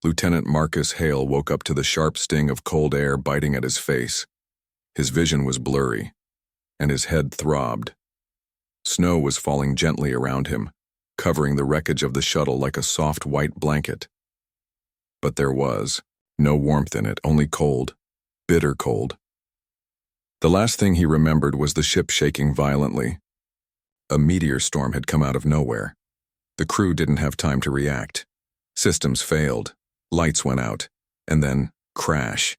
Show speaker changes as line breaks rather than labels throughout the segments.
Lieutenant Marcus Hale woke up to the sharp sting of cold air biting at his face. His vision was blurry, and his head throbbed. Snow was falling gently around him, covering the wreckage of the shuttle like a soft white blanket. But there was no warmth in it, only cold, bitter cold. The last thing he remembered was the ship shaking violently. A meteor storm had come out of nowhere. The crew didn't have time to react. Systems failed, lights went out, and then crash.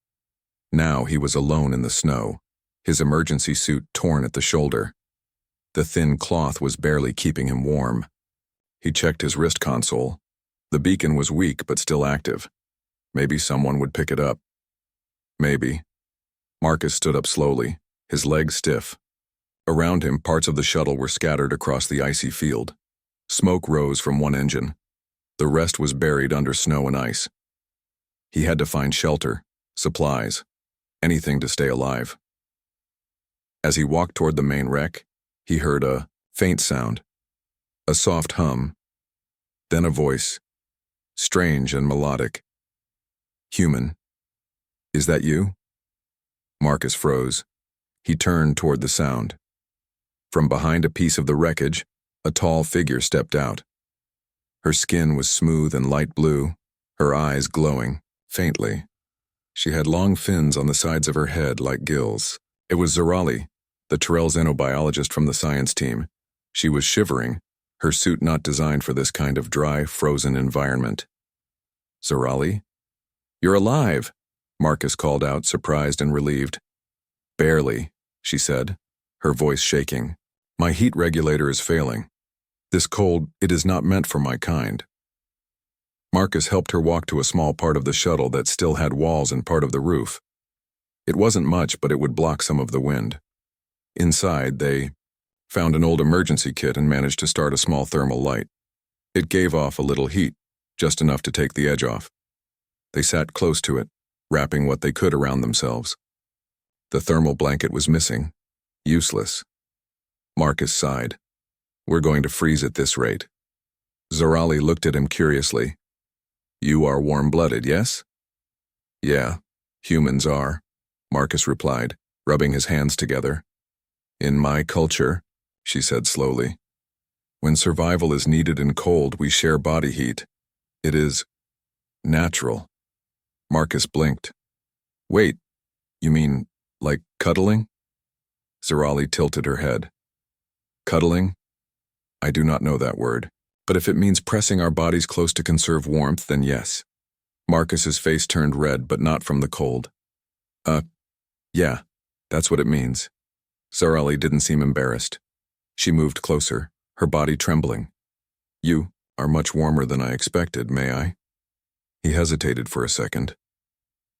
Now he was alone in the snow, his emergency suit torn at the shoulder. The thin cloth was barely keeping him warm. He checked his wrist console. The beacon was weak but still active. Maybe someone would pick it up. Maybe. Marcus stood up slowly, his legs stiff. Around him, parts of the shuttle were scattered across the icy field. Smoke rose from one engine. The rest was buried under snow and ice. He had to find shelter, supplies, anything to stay alive. As he walked toward the main wreck, he heard a faint sound, a soft hum, then a voice, strange and melodic. Human. Is that you? Marcus froze. He turned toward the sound. From behind a piece of the wreckage, a tall figure stepped out. Her skin was smooth and light blue, her eyes glowing, faintly. She had long fins on the sides of her head like gills. It was Zarali, the Tyrell xenobiologist from the science team. She was shivering, her suit not designed for this kind of dry, frozen environment. Zarali? You're alive, Marcus called out, surprised and relieved. Barely, she said, her voice shaking. My heat regulator is failing. This cold, it is not meant for my kind. Marcus helped her walk to a small part of the shuttle that still had walls and part of the roof. It wasn't much, but it would block some of the wind. Inside, they found an old emergency kit and managed to start a small thermal light. It gave off a little heat, just enough to take the edge off. They sat close to it, wrapping what they could around themselves. The thermal blanket was missing, useless. Marcus sighed. We're going to freeze at this rate. Zarali looked at him curiously. You are warm-blooded, yes? Yeah, humans are, Marcus replied, rubbing his hands together. In my culture, she said slowly, when survival is needed in cold, we share body heat. It is natural. Marcus blinked. Wait, you mean like cuddling? Zarali tilted her head. Cuddling? I do not know that word, but if it means pressing our bodies close to conserve warmth, then yes. Marcus's face turned red, but not from the cold. Yeah, that's what it means. Zarali didn't seem embarrassed. She moved closer, her body trembling. You are much warmer than I expected, may I? He hesitated for a second.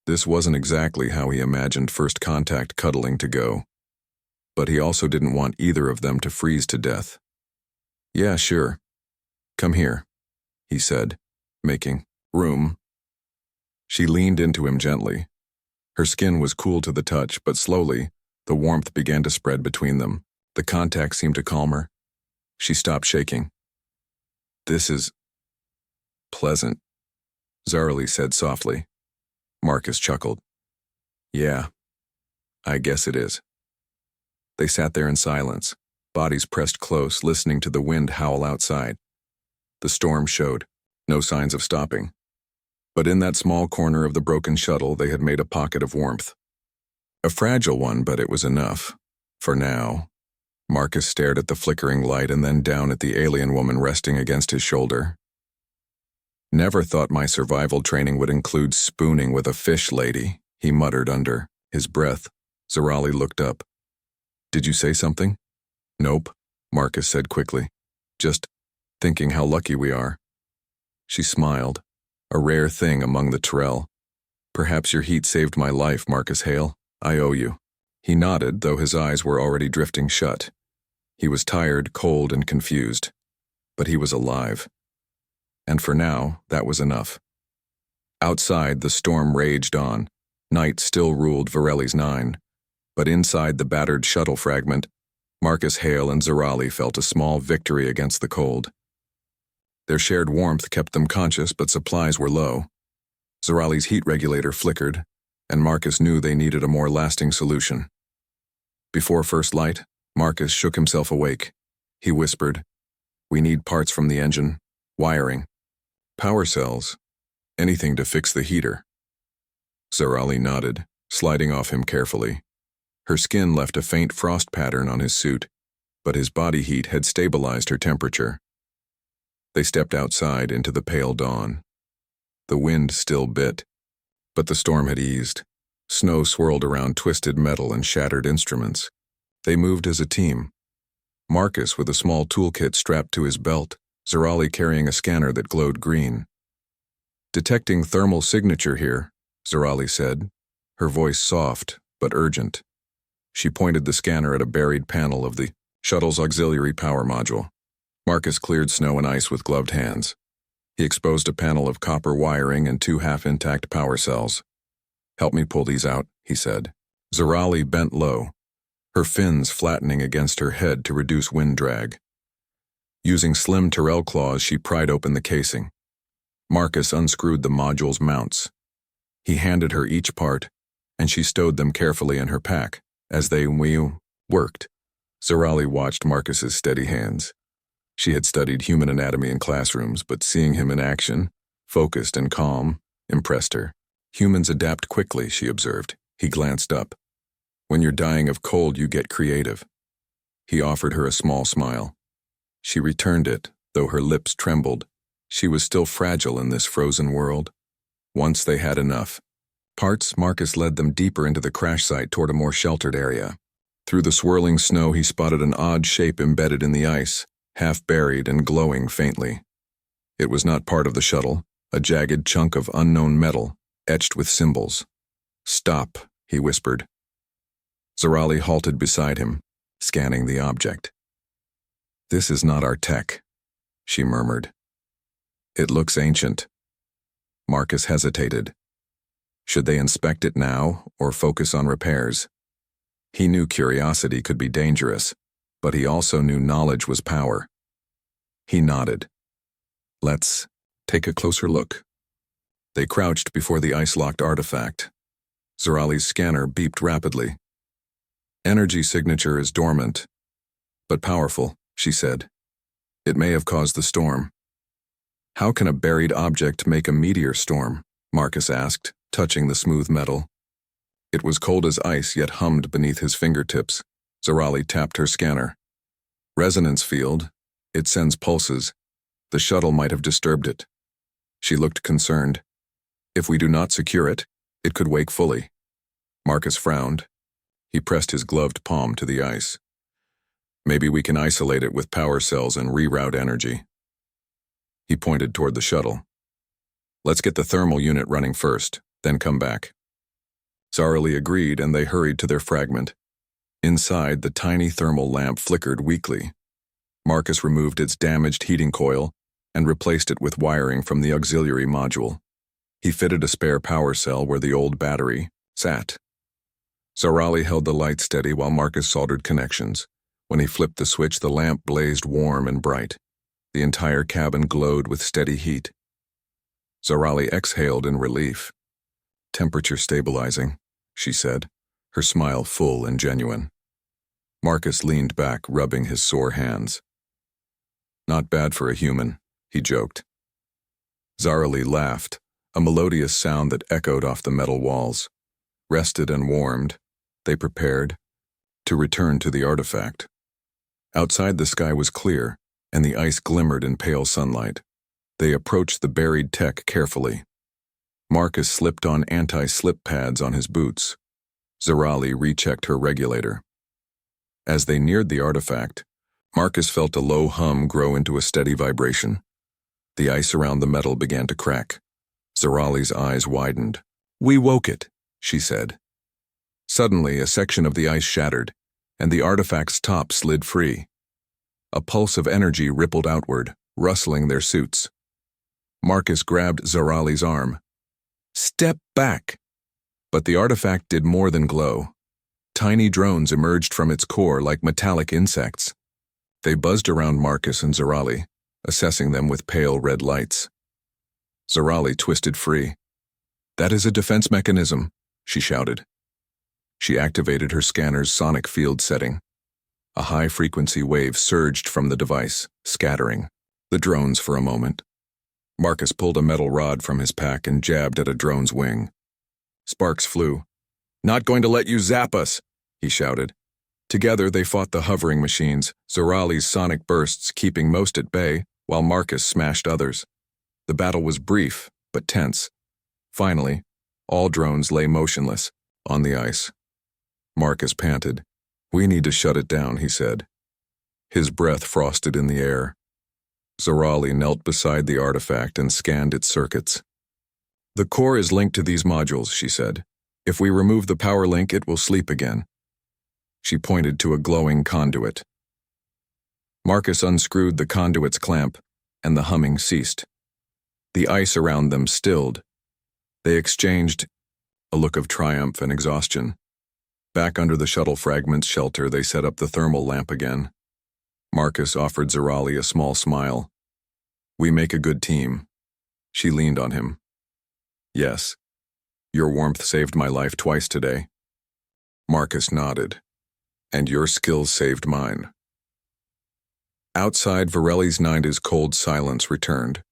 This wasn't exactly how he imagined first contact cuddling to go. But he also didn't want either of them to freeze to death. Yeah, sure. Come here, he said, making room. She leaned into him gently. Her skin was cool to the touch, but slowly, the warmth began to spread between them. The contact seemed to calm her. She stopped shaking. This is pleasant, Zarali said softly. Marcus chuckled. Yeah, I guess it is. They sat there in silence, bodies pressed close, listening to the wind howl outside. The storm showed, no signs of stopping. But in that small corner of the broken shuttle, they had made a pocket of warmth. A fragile one, but it was enough. For now. Marcus stared at the flickering light and then down at the alien woman resting against his shoulder. Never thought my survival training would include spooning with a fish lady, he muttered under his breath. Zarali looked up. Did you say something? Nope, Marcus said quickly. Just thinking how lucky we are. She smiled, a rare thing among the Tyrell. Perhaps your heat saved my life, Marcus Hale. I owe you. He nodded, though his eyes were already drifting shut. He was tired, cold, and confused. But he was alive. And for now, that was enough. Outside, the storm raged on. Night still ruled Varelli's 9. But inside the battered shuttle fragment, Marcus Hale and Zarali felt a small victory against the cold. Their shared warmth kept them conscious, but supplies were low. Zarali's heat regulator flickered, and Marcus knew they needed a more lasting solution. Before first light, Marcus shook himself awake. He whispered, "We need parts from the engine, wiring, power cells, anything to fix the heater." Zarali nodded, sliding off him carefully. Her skin left a faint frost pattern on his suit, but his body heat had stabilized her temperature. They stepped outside into the pale dawn. The wind still bit, but the storm had eased. Snow swirled around twisted metal and shattered instruments. They moved as a team. Marcus with a small toolkit strapped to his belt, Zarali carrying a scanner that glowed green. "Detecting thermal signature here," Zarali said, her voice soft but urgent. She pointed the scanner at a buried panel of the shuttle's auxiliary power module. Marcus cleared snow and ice with gloved hands. He exposed a panel of copper wiring and 2 half-intact power cells. "Help me pull these out," he said. Zarali bent low, her fins flattening against her head to reduce wind drag. Using slim Tyrrell claws, she pried open the casing. Marcus unscrewed the module's mounts. He handed her each part, and she stowed them carefully in her pack. As they worked, Zarali watched Marcus's steady hands. She had studied human anatomy in classrooms, but seeing him in action, focused and calm, impressed her. "Humans adapt quickly," she observed. He glanced up. "When you're dying of cold, you get creative." He offered her a small smile. She returned it, though her lips trembled. She was still fragile in this frozen world. Once they had enough parts, Marcus led them deeper into the crash site toward a more sheltered area. Through the swirling snow, he spotted an odd shape embedded in the ice, half buried and glowing faintly. It was not part of the shuttle, a jagged chunk of unknown metal, etched with symbols. "Stop," he whispered. Zarali halted beside him, scanning the object. "This is not our tech," she murmured. "It looks ancient." Marcus hesitated. Should they inspect it now or focus on repairs? He knew curiosity could be dangerous, but he also knew knowledge was power. He nodded. "Let's take a closer look." They crouched before the ice-locked artifact. Zarali's scanner beeped rapidly. "Energy signature is dormant, but powerful," she said. "It may have caused the storm." "How can a buried object make a meteor storm?" Marcus asked, touching the smooth metal. It was cold as ice, yet hummed beneath his fingertips. Zarali tapped her scanner. "Resonance field. It sends pulses. The shuttle might have disturbed it." She looked concerned. "If we do not secure it, it could wake fully." Marcus frowned. He pressed his gloved palm to the ice. "Maybe we can isolate it with power cells and reroute energy." He pointed toward the shuttle. "Let's get the thermal unit running first, then come back." Zarali agreed, and they hurried to their fragment. Inside, the tiny thermal lamp flickered weakly. Marcus removed its damaged heating coil and replaced it with wiring from the auxiliary module. He fitted a spare power cell where the old battery sat. Zarali held the light steady while Marcus soldered connections. When he flipped the switch, the lamp blazed warm and bright. The entire cabin glowed with steady heat. Zarali exhaled in relief. "Temperature stabilizing," she said, her smile full and genuine. Marcus leaned back, rubbing his sore hands. "Not bad for a human," he joked. Zarali laughed, a melodious sound that echoed off the metal walls. Rested and warmed, they prepared to return to the artifact. Outside, the sky was clear, and the ice glimmered in pale sunlight. They approached the buried tech carefully. Marcus slipped on anti-slip pads on his boots. Zarali rechecked her regulator. As they neared the artifact, Marcus felt a low hum grow into a steady vibration. The ice around the metal began to crack. Zarali's eyes widened. "We woke it," she said. Suddenly, a section of the ice shattered, and the artifact's top slid free. A pulse of energy rippled outward, rustling their suits. Marcus grabbed Zarali's arm. "Step back!" But the artifact did more than glow. Tiny drones emerged from its core like metallic insects. They buzzed around Marcus and Zarali, assessing them with pale red lights. Zarali twisted free. That is a defense mechanism, she shouted. She activated her scanner's sonic field setting. A high-frequency wave surged from the device, scattering the drones for a moment. Marcus pulled a metal rod from his pack and jabbed at a drone's wing. Sparks flew. "Not going to let you zap us," he shouted. Together they fought the hovering machines, Zorali's sonic bursts keeping most at bay, while Marcus smashed others. The battle was brief, but tense. Finally, all drones lay motionless, on the ice. Marcus panted. "We need to shut it down," he said. His breath frosted in the air. Zorali knelt beside the artifact and scanned its circuits. "The core is linked to these modules," she said. "If we remove the power link, it will sleep again." She pointed to a glowing conduit. Marcus unscrewed the conduit's clamp, and the humming ceased. The ice around them stilled. They exchanged a look of triumph and exhaustion. Back under the shuttle fragment's shelter, they set up the thermal lamp again. Marcus offered Zorali a small smile. "We make a good team." She leaned on him. "Yes. Your warmth saved my life twice today." Marcus nodded. "And your skills saved mine." Outside, Vareli's Nida's cold silence returned.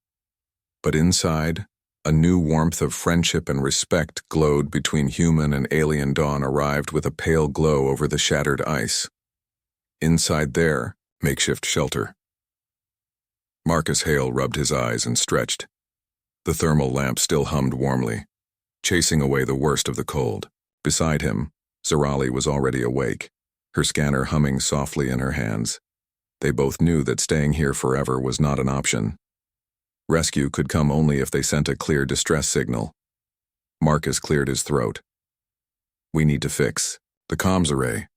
But inside, a new warmth of friendship and respect glowed between human and alien dawn arrived with a pale glow over the shattered ice. Inside their makeshift shelter. Marcus Hale rubbed his eyes and stretched. The thermal lamp still hummed warmly, chasing away the worst of the cold. Beside him, Zorali was already awake, her scanner humming softly in her hands. They both knew that staying here forever was not an option. Rescue could come only if they sent a clear distress signal. Marcus cleared his throat. "We need to fix the comms array.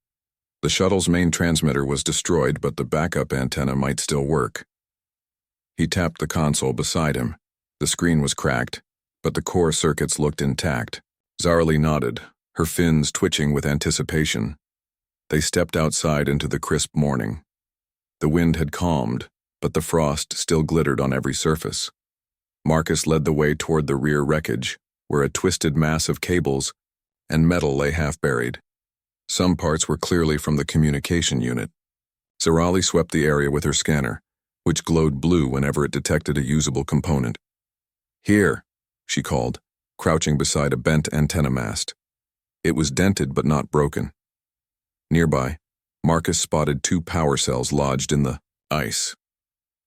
The shuttle's main transmitter was destroyed, but the backup antenna might still work." He tapped the console beside him. The screen was cracked, but the core circuits looked intact. Zarli nodded, her fins twitching with anticipation. They stepped outside into the crisp morning. The wind had calmed, but the frost still glittered on every surface. Marcus led the way toward the rear wreckage, where a twisted mass of cables and metal lay half-buried. Some parts were clearly from the communication unit. Zorali swept the area with her scanner, which glowed blue whenever it detected a usable component. "Here," she called, crouching beside a bent antenna mast. It was dented but not broken. Nearby, Marcus spotted 2 power cells lodged in the ice.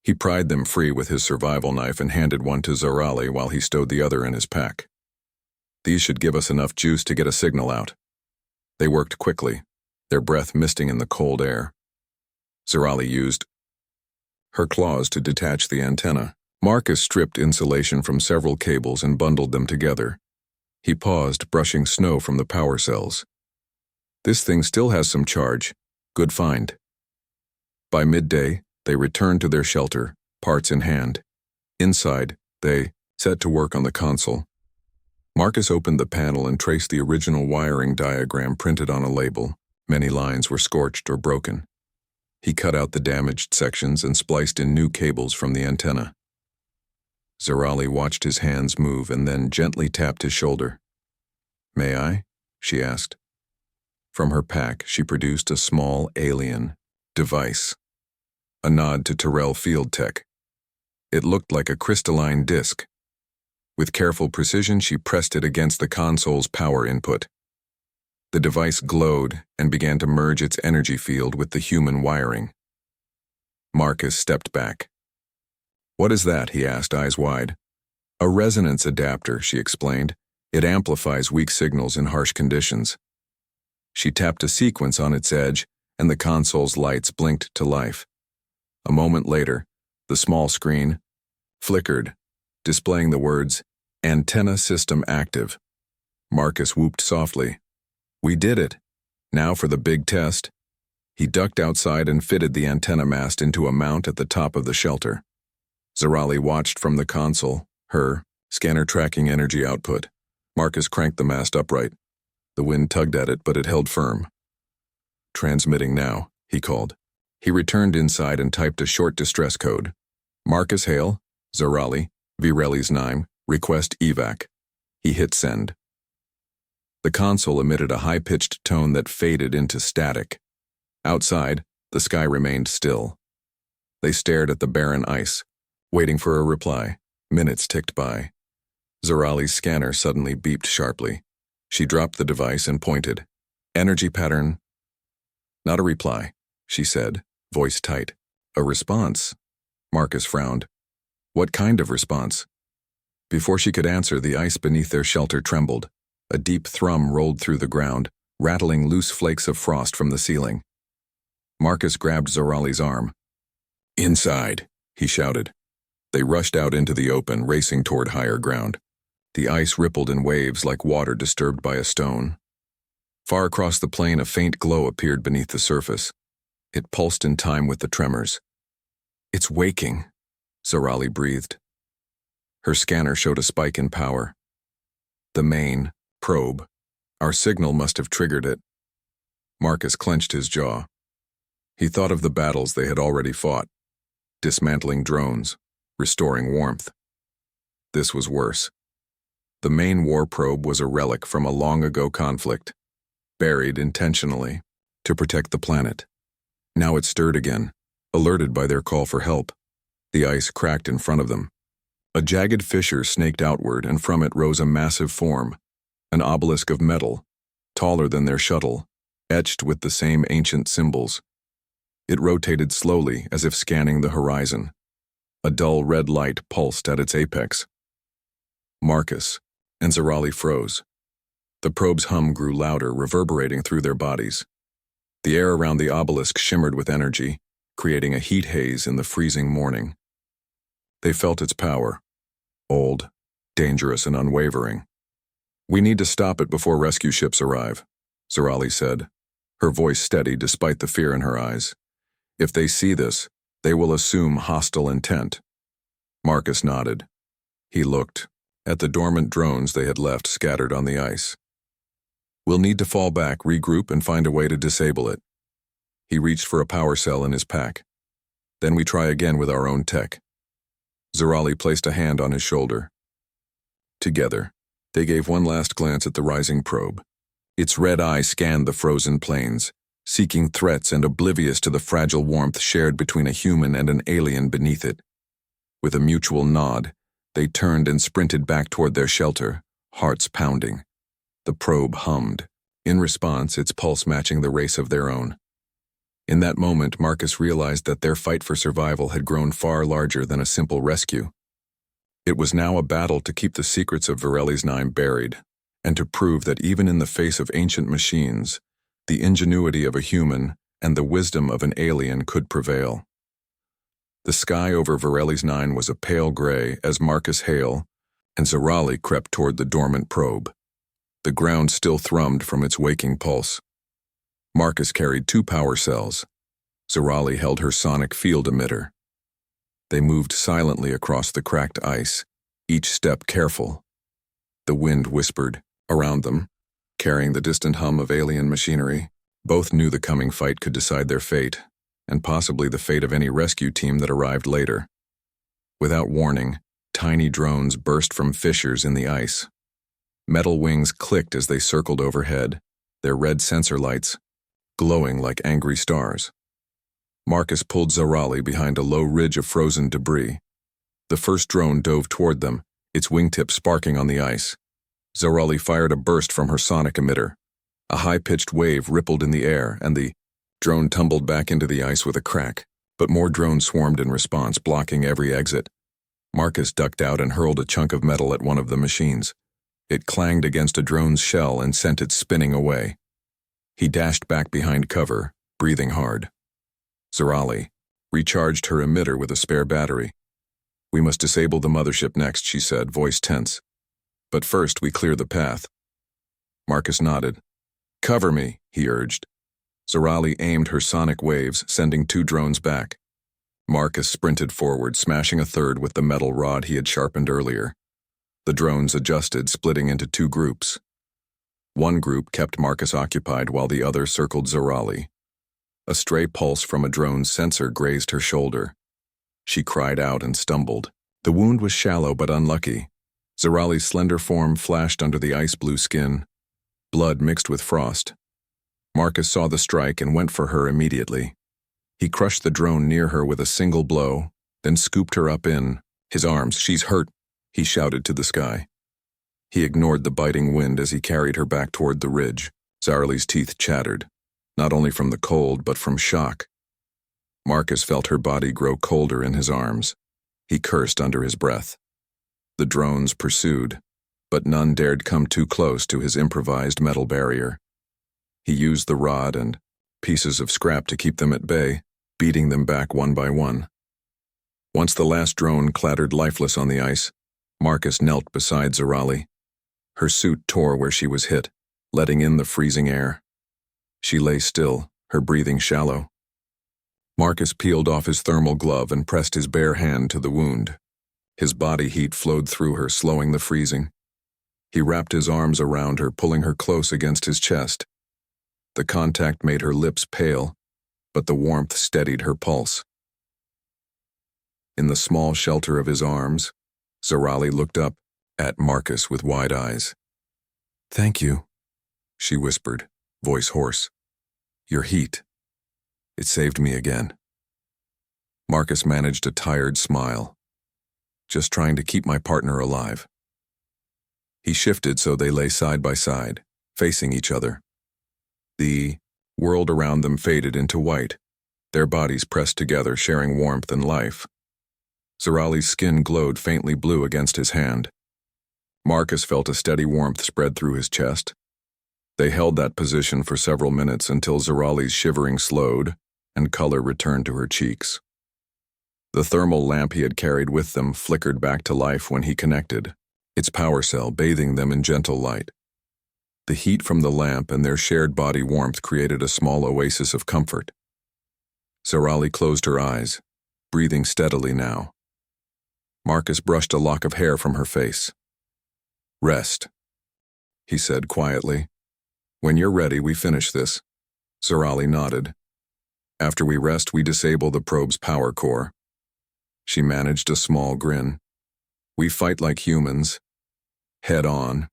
He pried them free with his survival knife and handed one to Zorali while he stowed the other in his pack. "These should give us enough juice to get a signal out." They worked quickly, their breath misting in the cold air. Zorali used her claws to detach the antenna. Marcus stripped insulation from several cables and bundled them together. He paused, brushing snow from the power cells. "This thing still has some charge. Good find." By midday, they returned to their shelter, parts in hand. Inside, they set to work on the console. Marcus opened the panel and traced the original wiring diagram printed on a label. Many lines were scorched or broken. He cut out the damaged sections and spliced in new cables from the antenna. Zorali watched his hands move and then gently tapped his shoulder. "May I?" she asked. From her pack, she produced a small alien device, a nod to Tyrell Field Tech. It looked like a crystalline disc. With careful precision, she pressed it against the console's power input. The device glowed and began to merge its energy field with the human wiring. Marcus stepped back. "What is that?" he asked, eyes wide. "A resonance adapter," she explained. "It amplifies weak signals in harsh conditions." She tapped a sequence on its edge, and the console's lights blinked to life. A moment later, the small screen flickered, displaying the words, "Antenna system active." Marcus whooped softly. "We did it. Now for the big test." He ducked outside and fitted the antenna mast into a mount at the top of the shelter. Zorali watched from the console, her scanner tracking energy output. Marcus cranked the mast upright. The wind tugged at it, but it held firm. "Transmitting now," he called. He returned inside and typed a short distress code. "Marcus Hale, Zorali, Vireli's Nime, request evac." He hit send. The console emitted a high-pitched tone that faded into static. Outside, the sky remained still. They stared at the barren ice, waiting for a reply. Minutes ticked by. Zorali's scanner suddenly beeped sharply. She dropped the device and pointed. Energy pattern. Not a reply, she said, voice tight. A response. Marcus frowned. What kind of response? Before she could answer, the ice beneath their shelter trembled. A deep thrum rolled through the ground, rattling loose flakes of frost from the ceiling. Marcus grabbed Zorali's arm. Inside, he shouted. They rushed out into the open, racing toward higher ground. The ice rippled in waves like water disturbed by a stone. Far across the plain, a faint glow appeared beneath the surface. It pulsed in time with the tremors. It's waking, Zorali breathed. Her scanner showed a spike in power. The main probe. Our signal must have triggered it. Marcus clenched his jaw. He thought of the battles they had already fought. Dismantling drones, restoring warmth. This was worse. The main war probe was a relic from a long-ago conflict, buried intentionally to protect the planet. Now it stirred again, alerted by their call for help. The ice cracked in front of them. A jagged fissure snaked outward, and from it rose a massive form, an obelisk of metal, taller than their shuttle, etched with the same ancient symbols. It rotated slowly, as if scanning the horizon. A dull red light pulsed at its apex. Marcus and Zorali froze. The probe's hum grew louder, reverberating through their bodies. The air around the obelisk shimmered with energy, creating a heat haze in the freezing morning. They felt its power, old, dangerous, and unwavering. We need to stop it before rescue ships arrive, Zorali said, her voice steady despite the fear in her eyes. If they see this, they will assume hostile intent. Marcus nodded. He looked at the dormant drones they had left scattered on the ice. We'll need to fall back, regroup, and find a way to disable it. He reached for a power cell in his pack. Then we try again with our own tech. Zorali placed a hand on his shoulder. Together, they gave one last glance at the rising probe. Its red eye scanned the frozen plains, seeking threats and oblivious to the fragile warmth shared between a human and an alien beneath it. With a mutual nod, they turned and sprinted back toward their shelter, hearts pounding. The probe hummed, in response, its pulse matching the race of their own. In that moment, Marcus realized that their fight for survival had grown far larger than a simple rescue. It was now a battle to keep the secrets of Varelli's Nine buried, and to prove that even in the face of ancient machines, the ingenuity of a human and the wisdom of an alien could prevail. The sky over Varelli's Nine was a pale gray as Marcus Hale and Zorali crept toward the dormant probe. The ground still thrummed from its waking pulse. Marcus carried 2 power cells. Zorali held her sonic field emitter. They moved silently across the cracked ice, each step careful. The wind whispered around them, carrying the distant hum of alien machinery. Both knew the coming fight could decide their fate, and possibly the fate of any rescue team that arrived later. Without warning, tiny drones burst from fissures in the ice. Metal wings clicked as they circled overhead, their red sensor lights glowing like angry stars. Marcus pulled Zorali behind a low ridge of frozen debris. The first drone dove toward them, its wingtip sparking on the ice. Zorali fired a burst from her sonic emitter. A high-pitched wave rippled in the air, and the drone tumbled back into the ice with a crack, but more drones swarmed in response, blocking every exit. Marcus ducked out and hurled a chunk of metal at one of the machines. It clanged against a drone's shell and sent it spinning away. He dashed back behind cover, breathing hard. Zorali recharged her emitter with a spare battery. We must disable the mothership next, she said, voice tense. But first we clear the path. Marcus nodded. Cover me, he urged. Zorali aimed her sonic waves, sending 2 drones back. Marcus sprinted forward, smashing a third with the metal rod he had sharpened earlier. The drones adjusted, splitting into 2 groups. One group kept Marcus occupied while the other circled Zorali. A stray pulse from a drone's sensor grazed her shoulder. She cried out and stumbled. The wound was shallow but unlucky. Zarali's slender form flashed under the ice-blue skin, blood mixed with frost. Marcus saw the strike and went for her immediately. He crushed the drone near her with a single blow, then scooped her up in his arms. "She's hurt," he shouted to the sky. He ignored the biting wind as he carried her back toward the ridge. Zarali's teeth chattered, not only from the cold but from shock. Marcus felt her body grow colder in his arms. He cursed under his breath. The drones pursued, but none dared come too close to his improvised metal barrier. He used the rod and pieces of scrap to keep them at bay, beating them back one by one. Once the last drone clattered lifeless on the ice, Marcus knelt beside Zarali. Her suit tore where she was hit, letting in the freezing air. She lay still, her breathing shallow. Marcus peeled off his thermal glove and pressed his bare hand to the wound. His body heat flowed through her, slowing the freezing. He wrapped his arms around her, pulling her close against his chest. The contact made her lips pale, but the warmth steadied her pulse. In the small shelter of his arms, Zarali looked up at Marcus with wide eyes. "Thank you," she whispered, voice hoarse. "Your heat. It saved me again." Marcus managed a tired smile. "Just trying to keep my partner alive." He shifted so they lay side by side, facing each other. The world around them faded into white, their bodies pressed together, sharing warmth and life. Zarali's skin glowed faintly blue against his hand. Marcus felt a steady warmth spread through his chest. They held that position for several minutes until Zarali's shivering slowed and color returned to her cheeks. The thermal lamp he had carried with them flickered back to life when he connected, its power cell bathing them in gentle light. The heat from the lamp and their shared body warmth created a small oasis of comfort. Zarali closed her eyes, breathing steadily now. Marcus brushed a lock of hair from her face. "Rest," he said quietly. "When you're ready, we finish this." Zarali nodded. "After we rest, we disable the probe's power core." She managed a small grin. "We fight like humans. Head on."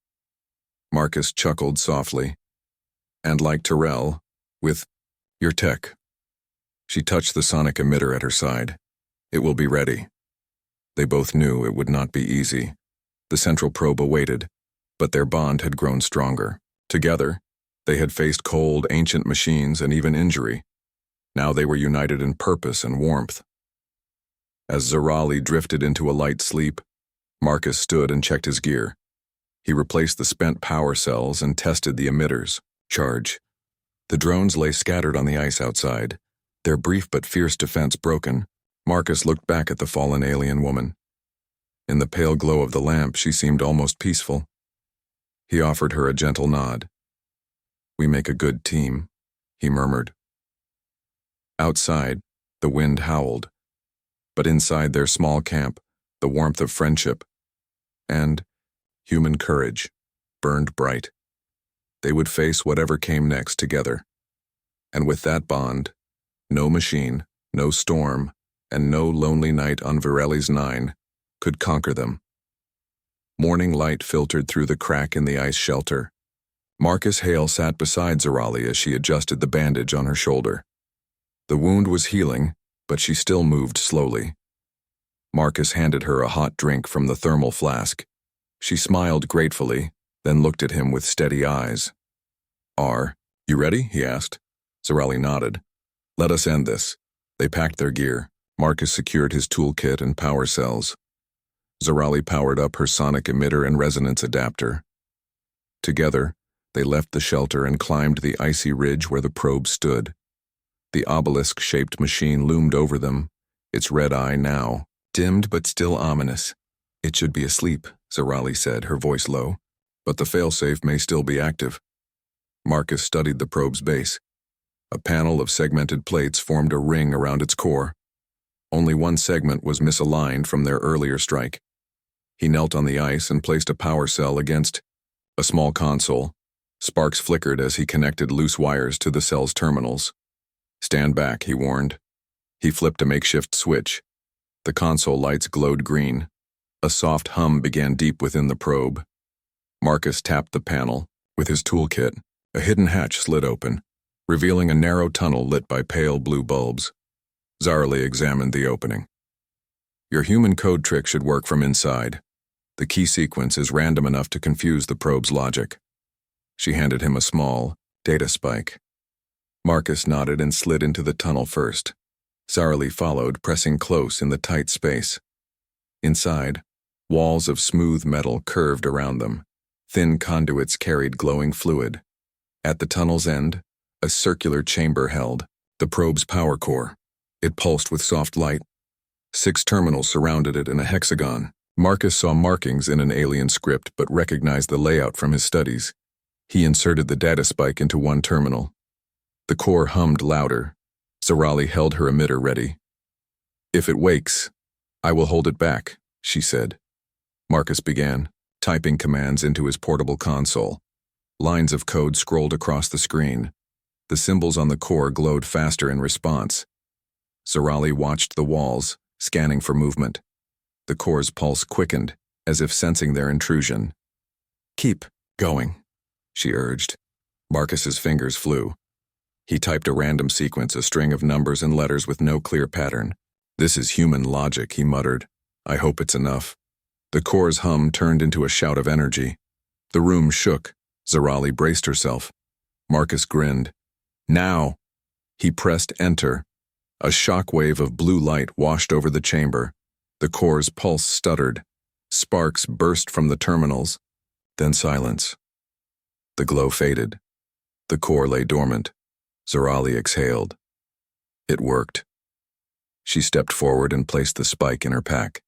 Marcus chuckled softly. "And like Terrell, with your tech." She touched the sonic emitter at her side. "It will be ready." They both knew it would not be easy. The central probe awaited, but their bond had grown stronger. Together, they had faced cold, ancient machines and even injury. Now they were united in purpose and warmth. As Zarali drifted into a light sleep, Marcus stood and checked his gear. He replaced the spent power cells and tested the emitters. Charge. The drones lay scattered on the ice outside, their brief but fierce defense broken. Marcus looked back at the fallen alien woman. In the pale glow of the lamp, she seemed almost peaceful. He offered her a gentle nod. "We make a good team," he murmured. Outside, the wind howled, but inside their small camp, the warmth of friendship and human courage burned bright. They would face whatever came next together. And with that bond, no machine, no storm, and no lonely night on Virelli's 9 could conquer them. Morning light filtered through the crack in the ice shelter. Marcus Hale sat beside Zarali as she adjusted the bandage on her shoulder. The wound was healing, but she still moved slowly. Marcus handed her a hot drink from the thermal flask. She smiled gratefully, then looked at him with steady eyes. You ready?" he asked. Zarali nodded. "Let us end this." They packed their gear. Marcus secured his toolkit and power cells. Zarali powered up her sonic emitter and resonance adapter. Together, they left the shelter and climbed the icy ridge where the probe stood. The obelisk-shaped machine loomed over them, its red eye now dimmed but still ominous. "It should be asleep," Zarali said, her voice low, "but the failsafe may still be active." Marcus studied the probe's base. A panel of segmented plates formed a ring around its core. Only one segment was misaligned from their earlier strike. He knelt on the ice and placed a power cell against a small console. Sparks flickered as he connected loose wires to the cell's terminals. "Stand back," he warned. He flipped a makeshift switch. The console lights glowed green. A soft hum began deep within the probe. Marcus tapped the panel. With his toolkit, a hidden hatch slid open, revealing a narrow tunnel lit by pale blue bulbs. Zarli examined the opening. Your human code trick should work from inside. The key sequence is random enough to confuse the probe's logic. She handed him a small data spike. Marcus nodded and slid into the tunnel first. Zarli followed, pressing close in the tight space. Inside, walls of smooth metal curved around them. Thin conduits carried glowing fluid. At the tunnel's end, a circular chamber held the probe's power core. It pulsed with soft light. 6 terminals surrounded it in a hexagon. Marcus saw markings in an alien script but recognized the layout from his studies. He inserted the data spike into one terminal. The core hummed louder. Zarali held her emitter ready. If it wakes, I will hold it back, she said. Marcus began, typing commands into his portable console. Lines of code scrolled across the screen. The symbols on the core glowed faster in response. Zarali watched the walls, scanning for movement. The core's pulse quickened, as if sensing their intrusion. Keep going, she urged. Marcus's fingers flew. He typed a random sequence, a string of numbers and letters with no clear pattern. This is human logic, he muttered. I hope it's enough. The core's hum turned into a shout of energy. The room shook. Zarali braced herself. Marcus grinned. Now! He pressed enter. A shockwave of blue light washed over the chamber. The core's pulse stuttered. Sparks burst from the terminals. Then silence. The glow faded. The core lay dormant. Zarali exhaled. It worked. She stepped forward and placed the spike in her pack.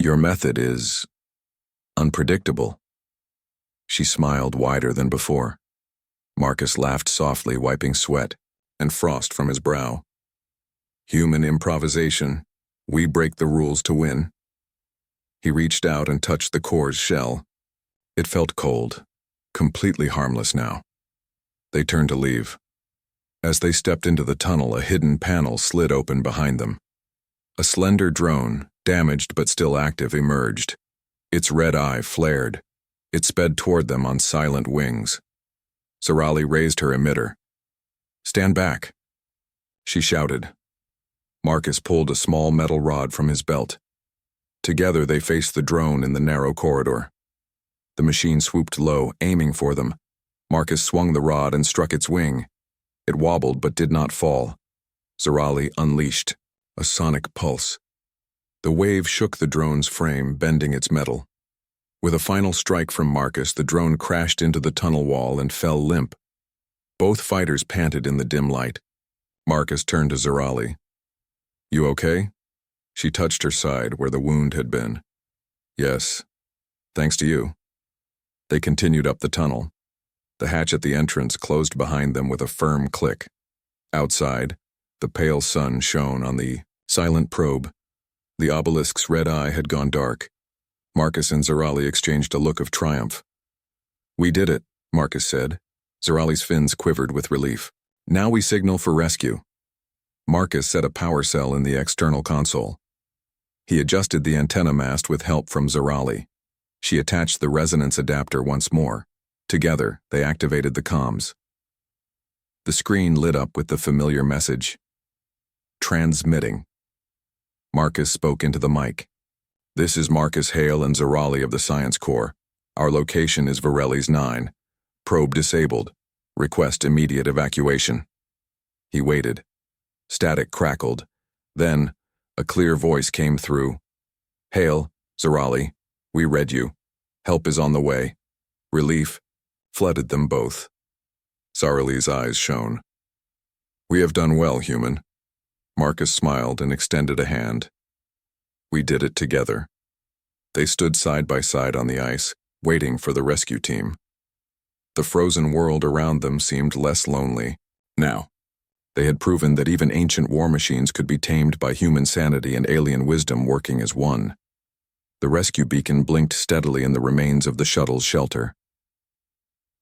Your method is unpredictable. She smiled wider than before. Marcus laughed softly, wiping sweat and frost from his brow. Human improvisation. We break the rules to win. He reached out and touched the core's shell. It felt cold, completely harmless now. They turned to leave. As they stepped into the tunnel, a hidden panel slid open behind them. A slender drone, damaged but still active, emerged. Its red eye flared. It sped toward them on silent wings. Zarali raised her emitter. Stand back, she shouted. Marcus pulled a small metal rod from his belt. Together they faced the drone in the narrow corridor. The machine swooped low, aiming for them. Marcus swung the rod and struck its wing. It wobbled but did not fall. Zarali unleashed a sonic pulse. The wave shook the drone's frame, bending its metal. With a final strike from Marcus, the drone crashed into the tunnel wall and fell limp. Both fighters panted in the dim light. Marcus turned to Zarali. You okay? She touched her side where the wound had been. Yes, thanks to you. They continued up the tunnel. The hatch at the entrance closed behind them with a firm click. Outside, the pale sun shone on the silent probe. The obelisk's red eye had gone dark. Marcus and Zarali exchanged a look of triumph. We did it, Marcus said. Zarali's fins quivered with relief. Now we signal for rescue. Marcus set a power cell in the external console. He adjusted the antenna mast with help from Zarali. She attached the resonance adapter once more. Together, they activated the comms. The screen lit up with the familiar message. Transmitting. Marcus spoke into the mic. This is Marcus Hale and Zarali of the Science Corps. Our location is Varelli's 9. Probe disabled. Request immediate evacuation. He waited. Static crackled. Then, a clear voice came through. Hale, Zarali, we read you. Help is on the way. Relief flooded them both. Zarali's eyes shone. We have done well, human. Marcus smiled and extended a hand. We did it together. They stood side by side on the ice, waiting for the rescue team. The frozen world around them seemed less lonely. Now, they had proven that even ancient war machines could be tamed by human sanity and alien wisdom working as one. The rescue beacon blinked steadily in the remains of the shuttle's shelter.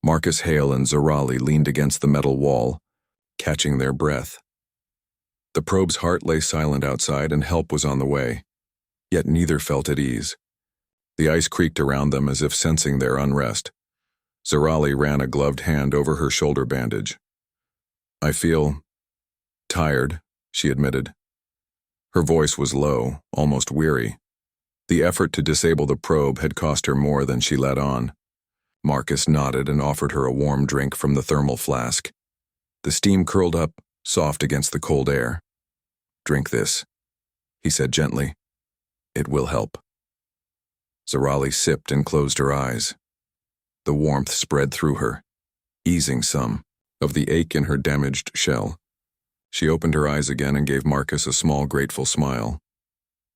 Marcus Hale and Zarali leaned against the metal wall, catching their breath. The probe's heart lay silent outside and help was on the way, yet neither felt at ease. The ice creaked around them as if sensing their unrest. Zarali ran a gloved hand over her shoulder bandage. "I feel tired," she admitted. Her voice was low, almost weary. The effort to disable the probe had cost her more than she let on. Marcus nodded and offered her a warm drink from the thermal flask. The steam curled up, soft against the cold air. "Drink this," he said gently. "It will help." Zarali sipped and closed her eyes. The warmth spread through her, easing some of the ache in her damaged shell. She opened her eyes again and gave Marcus a small, grateful smile.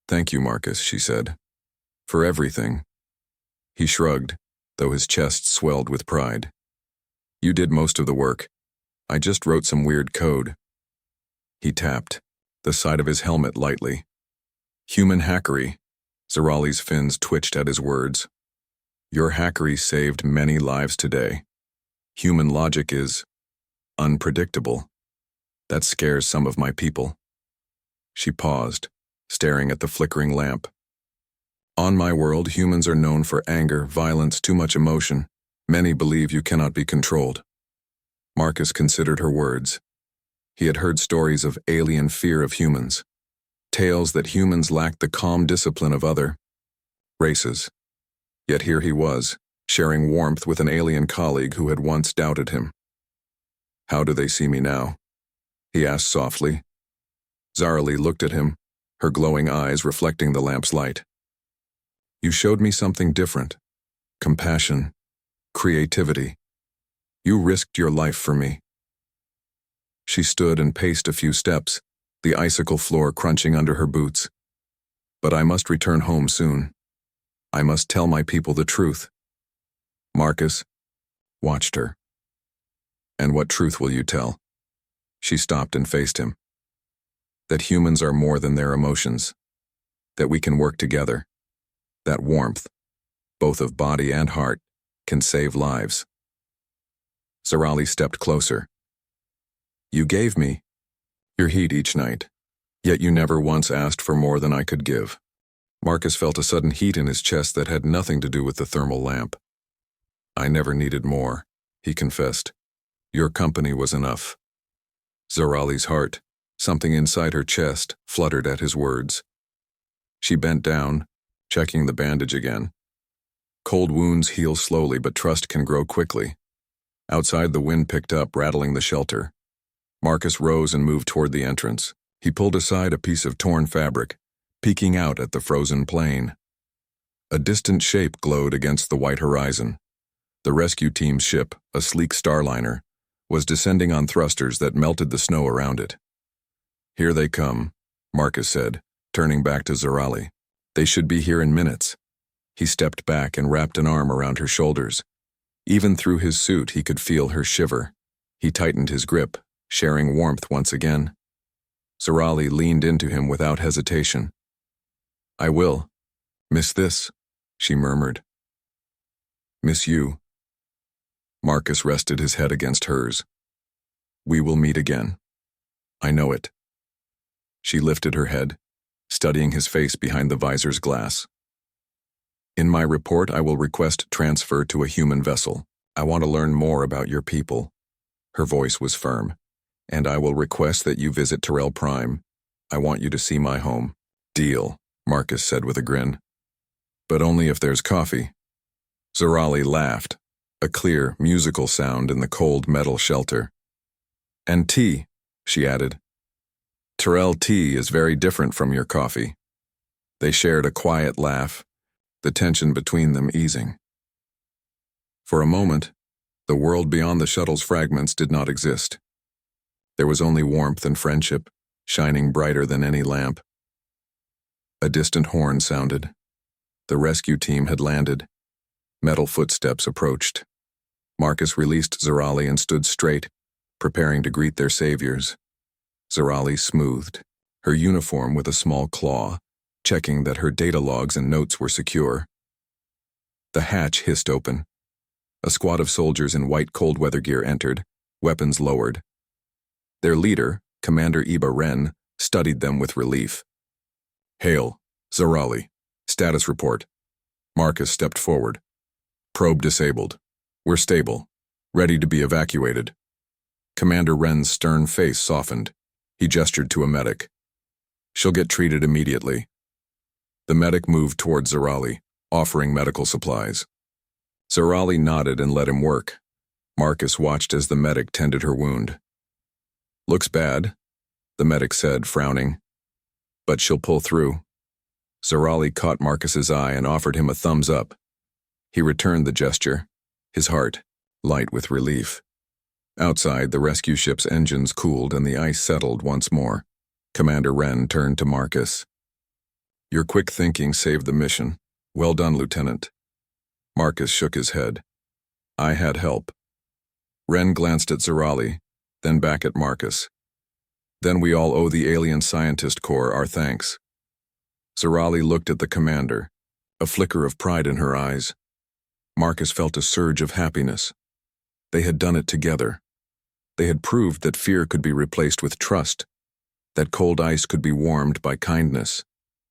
"Thank you, Marcus," she said. "For everything." He shrugged, though his chest swelled with pride. "You did most of the work. I just wrote some weird code." He tapped the side of his helmet lightly. "Human hackery." Zarali's fins twitched at his words. "Your hackery saved many lives today. Human logic is unpredictable. That scares some of my people." She paused, staring at the flickering lamp. "On my world, humans are known for anger, violence, too much emotion. Many believe you cannot be controlled." Marcus considered her words. He had heard stories of alien fear of humans, tales that humans lacked the calm discipline of other races. Yet here he was, sharing warmth with an alien colleague who had once doubted him. "How do they see me now?" he asked softly. Zarali looked at him, her glowing eyes reflecting the lamp's light. "You showed me something different. Compassion, creativity. You risked your life for me." She stood and paced a few steps, the icicle floor crunching under her boots. "But I must return home soon. I must tell my people the truth." Marcus watched her. "And what truth will you tell?" She stopped and faced him. "That humans are more than their emotions. That we can work together. That warmth, both of body and heart, can save lives." Zarali stepped closer. "You gave me your heat each night, yet you never once asked for more than I could give." Marcus felt a sudden heat in his chest that had nothing to do with the thermal lamp. "I never needed more," he confessed. "Your company was enough." Zarali's heart, something inside her chest, fluttered at his words. She bent down, checking the bandage again. Cold wounds heal slowly, but trust can grow quickly. Outside, the wind picked up, rattling the shelter. Marcus rose and moved toward the entrance. He pulled aside a piece of torn fabric, peeking out at the frozen plain. A distant shape glowed against the white horizon. The rescue team's ship, a sleek starliner, was descending on thrusters that melted the snow around it. "Here they come," Marcus said, turning back to Zarali. "They should be here in minutes." He stepped back and wrapped an arm around her shoulders. Even through his suit, he could feel her shiver. He tightened his grip, sharing warmth once again. Zarali leaned into him without hesitation. "I will. Miss this," she murmured. "Miss you." Marcus rested his head against hers. "We will meet again. I know it." She lifted her head, studying his face behind the visor's glass. "In my report, I will request transfer to a human vessel. I want to learn more about your people." Her voice was firm. "And I will request that you visit Terrell Prime. I want you to see my home." "Deal," Marcus said with a grin. "But only if there's coffee." Zarali laughed, a clear, musical sound in the cold metal shelter. "And tea," she added. "Terrell tea is very different from your coffee." They shared a quiet laugh, the tension between them easing. For a moment, the world beyond the shuttle's fragments did not exist. There was only warmth and friendship, shining brighter than any lamp. A distant horn sounded. The rescue team had landed. Metal footsteps approached. Marcus released Zarali and stood straight, preparing to greet their saviors. Zarali smoothed, her uniform with a small claw, checking that her data logs and notes were secure. The hatch hissed open. A squad of soldiers in white cold weather gear entered, weapons lowered. Their leader, Commander Iba Ren, studied them with relief. "Hail, Zarali. Status report." Marcus stepped forward. Probe disabled. We're stable. Ready to be evacuated. Commander Wren's stern face softened. He gestured to a medic. She'll get treated immediately. The medic moved toward Zarali, offering medical supplies. Zarali nodded and let him work. Marcus watched as the medic tended her wound. Looks bad, the medic said, frowning. But she'll pull through. Zarali caught Marcus's eye and offered him a thumbs up. He returned the gesture, his heart light with relief. Outside, the rescue ship's engines cooled and the ice settled once more. Commander Wren turned to Marcus. Your quick thinking saved the mission. Well done, Lieutenant. Marcus shook his head. I had help. Wren glanced at Zarali, then back at Marcus. Then we all owe the Alien Scientist Corps our thanks. Zarali looked at the commander, a flicker of pride in her eyes. Marcus felt a surge of happiness. They had done it together. They had proved that fear could be replaced with trust, that cold ice could be warmed by kindness,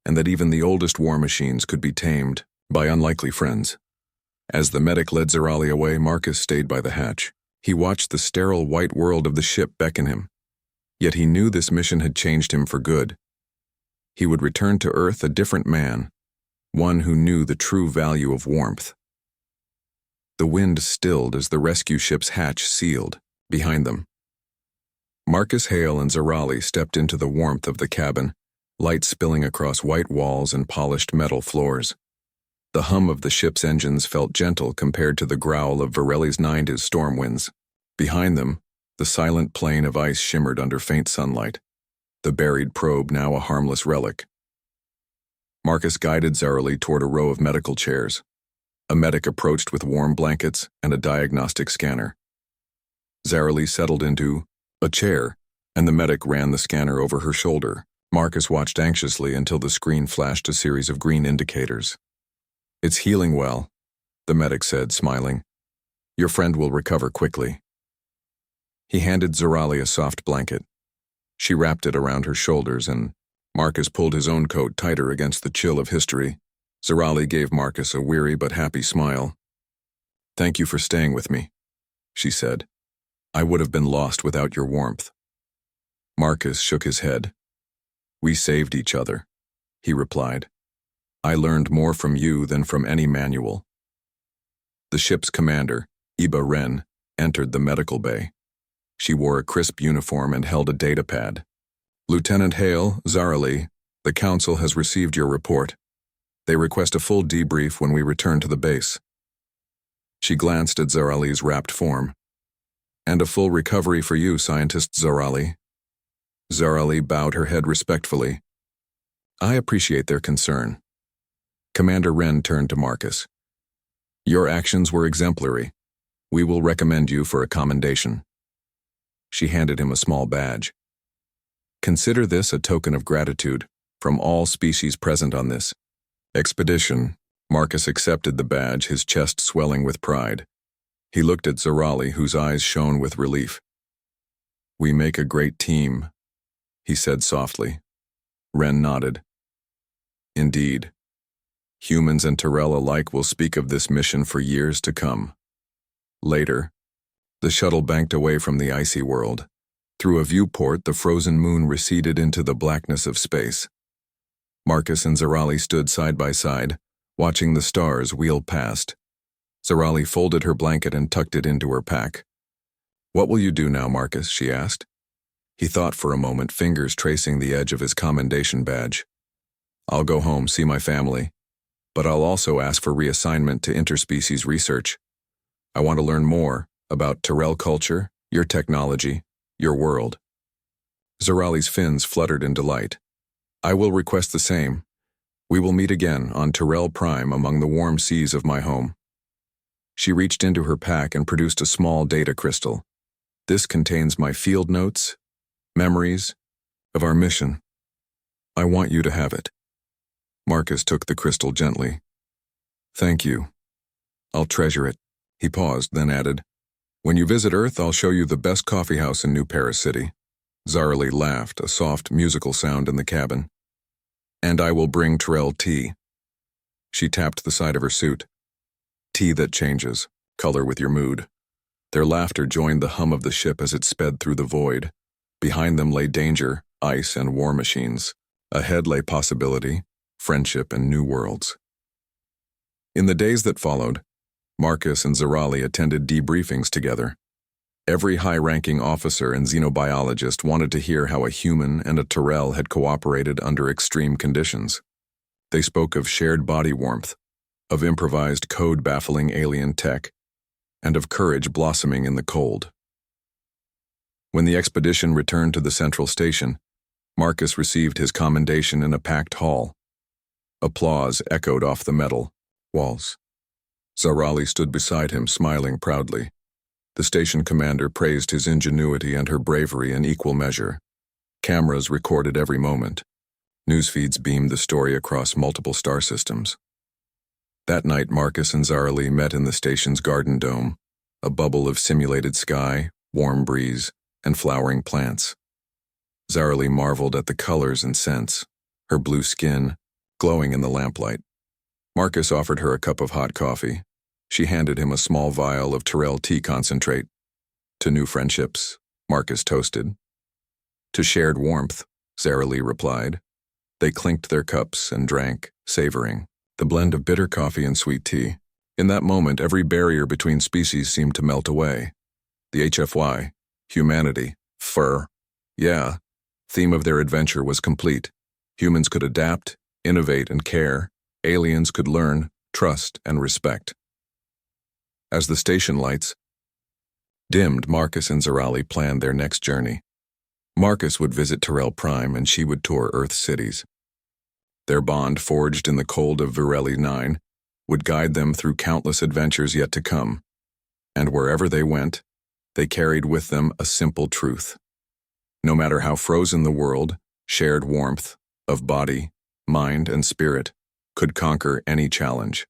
and that even the oldest war machines could be tamed by unlikely friends. As the medic led Zarali away, Marcus stayed by the hatch. He watched the sterile white world of the ship beckon him. Yet he knew this mission had changed him for good. He would return to Earth a different man, one who knew the true value of warmth. The wind stilled as the rescue ship's hatch sealed behind them. Marcus Hale and Zarali stepped into the warmth of the cabin, light spilling across white walls and polished metal floors. The hum of the ship's engines felt gentle compared to the growl of Varelli's Ninda's storm winds. Behind them, the silent plain of ice shimmered under faint sunlight, the buried probe now a harmless relic. Marcus guided Zarali toward a row of medical chairs. A medic approached with warm blankets and a diagnostic scanner. Zarali settled into a chair, and the medic ran the scanner over her shoulder. Marcus watched anxiously until the screen flashed a series of green indicators. It's healing well, the medic said, smiling. Your friend will recover quickly. He handed Zarali a soft blanket. She wrapped it around her shoulders, and Marcus pulled his own coat tighter against the chill of history. Zarali gave Marcus a weary but happy smile. Thank you for staying with me, she said. I would have been lost without your warmth. Marcus shook his head. We saved each other, he replied. I learned more from you than from any manual. The ship's commander, Iba Wren, entered the medical bay. She wore a crisp uniform and held a data pad. Lieutenant Hale, Zarali, the council has received your report. They request a full debrief when we return to the base. She glanced at Zarali's wrapped form. And a full recovery for you, Scientist Zarali. Zarali bowed her head respectfully. I appreciate their concern. Commander Wren turned to Marcus. Your actions were exemplary. We will recommend you for a commendation. She handed him a small badge. Consider this a token of gratitude from all species present on this expedition. Marcus accepted the badge, his chest swelling with pride. He looked at Zarali, whose eyes shone with relief. We make a great team, he said softly. Wren nodded. Indeed. Humans and Tyrell alike will speak of this mission for years to come. Later, the shuttle banked away from the icy world. Through a viewport, the frozen moon receded into the blackness of space. Marcus and Zarali stood side by side, watching the stars wheel past. Zarali folded her blanket and tucked it into her pack. What will you do now, Marcus? She asked. He thought for a moment, fingers tracing the edge of his commendation badge. I'll go home, see my family. But I'll also ask for reassignment to interspecies research. I want to learn more about Tyrell culture, your technology, your world. Zarali's fins fluttered in delight. I will request the same. We will meet again on Tyrell Prime among the warm seas of my home. She reached into her pack and produced a small data crystal. This contains my field notes, memories of our mission. I want you to have it. Marcus took the crystal gently. Thank you. I'll treasure it. He paused, then added, When you visit Earth, I'll show you the best coffeehouse in New Paris City. Zarali laughed, a soft musical sound in the cabin. And I will bring Tyrell tea. She tapped the side of her suit. Tea that changes, color with your mood. Their laughter joined the hum of the ship as it sped through the void. Behind them lay danger, ice, and war machines. Ahead lay possibility, friendship, and new worlds. In the days that followed, Marcus and Zarali attended debriefings together. Every high-ranking officer and xenobiologist wanted to hear how a human and a Tyrell had cooperated under extreme conditions. They spoke of shared body warmth, of improvised code-baffling alien tech, and of courage blossoming in the cold. When the expedition returned to the central station, Marcus received his commendation in a packed hall. Applause echoed off the metal walls. Zarali stood beside him, smiling proudly. The station commander praised his ingenuity and her bravery in equal measure. Cameras recorded every moment. Newsfeeds beamed the story across multiple star systems. That night, Marcus and Zarali met in the station's garden dome, a bubble of simulated sky, warm breeze, and flowering plants. Zarali marveled at the colors and scents, her blue skin glowing in the lamplight. Marcus offered her a cup of hot coffee. She handed him a small vial of Tyrell tea concentrate. To new friendships, Marcus toasted. To shared warmth, Zarali replied. They clinked their cups and drank, savoring the blend of bitter coffee and sweet tea. In that moment, every barrier between species seemed to melt away. The HFY, humanity, fur, theme of their adventure was complete. Humans could adapt, innovate, and care. Aliens could learn, trust, and respect. As the station lights dimmed, Marcus and Zarali planned their next journey. Marcus would visit Tyrell Prime and she would tour Earth's cities. Their bond, forged in the cold of Virelli 9, would guide them through countless adventures yet to come. And wherever they went, they carried with them a simple truth. No matter how frozen the world, shared warmth of body, mind, and spirit could conquer any challenge.